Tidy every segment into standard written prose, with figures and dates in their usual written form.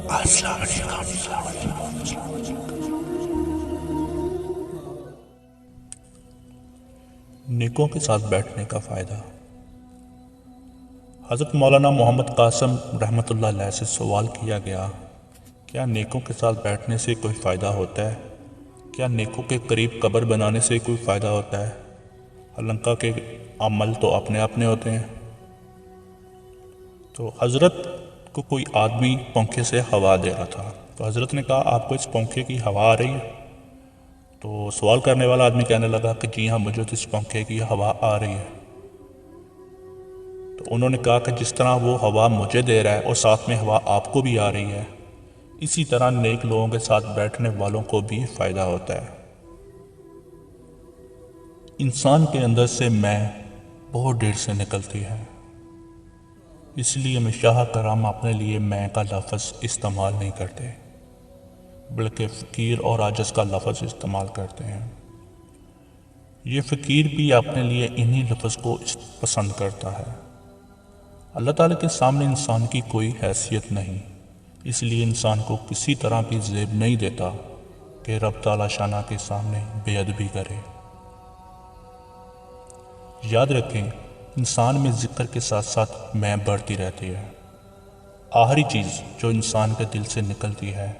السلام علیکم۔ نیکوں کے ساتھ بیٹھنے کا فائدہ۔ حضرت مولانا محمد قاسم رحمۃ اللہ علیہ سے سوال کیا گیا، کیا نیکوں کے ساتھ بیٹھنے سے کوئی فائدہ ہوتا ہے؟ کیا نیکوں کے قریب قبر بنانے سے کوئی فائدہ ہوتا ہے؟ حالانکہ کے عمل تو اپنے اپنے ہوتے ہیں۔ تو حضرت کو کوئی آدمی پنکھے سے ہوا دے رہا تھا، تو حضرت نے کہا آپ کو اس پنکھے کی ہوا آ رہی ہے؟ تو سوال کرنے والا آدمی کہنے لگا کہ جی ہاں، مجھے تو اس پنکھے کی ہوا آ رہی ہے۔ تو انہوں نے کہا کہ جس طرح وہ ہوا مجھے دے رہا ہے اور ساتھ میں ہوا آپ کو بھی آ رہی ہے، اسی طرح نیک لوگوں کے ساتھ بیٹھنے والوں کو بھی فائدہ ہوتا ہے۔ انسان کے اندر سے میں بہت دیر سے نکلتی ہے، اس لیے شاہ کرام اپنے لیے میں کا لفظ استعمال نہیں کرتے، بلکہ فقیر اور عاجز کا لفظ استعمال کرتے ہیں۔ یہ فقیر بھی اپنے لیے انہی لفظ کو پسند کرتا ہے۔ اللہ تعالیٰ کے سامنے انسان کی کوئی حیثیت نہیں، اس لیے انسان کو کسی طرح بھی زیب نہیں دیتا کہ رب تعالیٰ شانہ کے سامنے بے ادبی کرے۔ یاد رکھیں، انسان میں ذکر کے ساتھ ساتھ میں بڑھتی رہتی ہے۔ آخری چیز جو انسان کے دل سے نکلتی ہے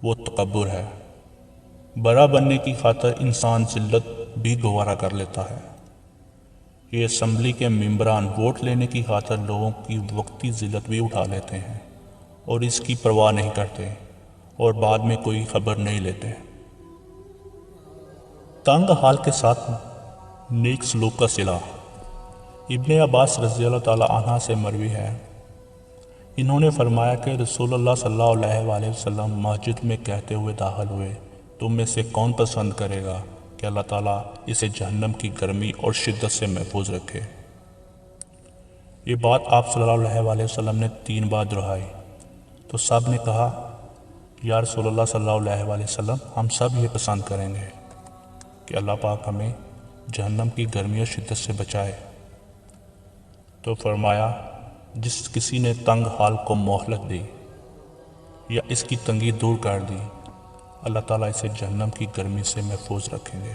وہ تکبر ہے۔ بڑا بننے کی خاطر انسان ذلت بھی گوارا کر لیتا ہے۔ یہ اسمبلی کے ممبران ووٹ لینے کی خاطر لوگوں کی وقتی ذلت بھی اٹھا لیتے ہیں اور اس کی پرواہ نہیں کرتے اور بعد میں کوئی خبر نہیں لیتے۔ تنگ حال کے ساتھ نیک سلوک کا صلہ۔ ابن عباس رضی اللہ تعالیٰ عنہ سے مروی ہے، انہوں نے فرمایا کہ رسول اللہ صلی اللہ علیہ وآلہ وسلم مسجد میں کہتے ہوئے داخل ہوئے، تم میں سے کون پسند کرے گا کہ اللہ تعالیٰ اسے جہنم کی گرمی اور شدت سے محفوظ رکھے؟ یہ بات آپ صلی اللہ علیہ وآلہ وسلم نے 3 بار دہرائی تو سب نے کہا، یا رسول اللہ صلی اللہ علیہ وآلہ وسلم، ہم سب یہ پسند کریں گے کہ اللہ پاک ہمیں جہنم کی گرمی اور شدت سے بچائے۔ تو فرمایا، جس کسی نے تنگ حال کو مہلت دی یا اس کی تنگی دور کر دی، اللہ تعالیٰ اسے جہنم کی گرمی سے محفوظ رکھیں گے۔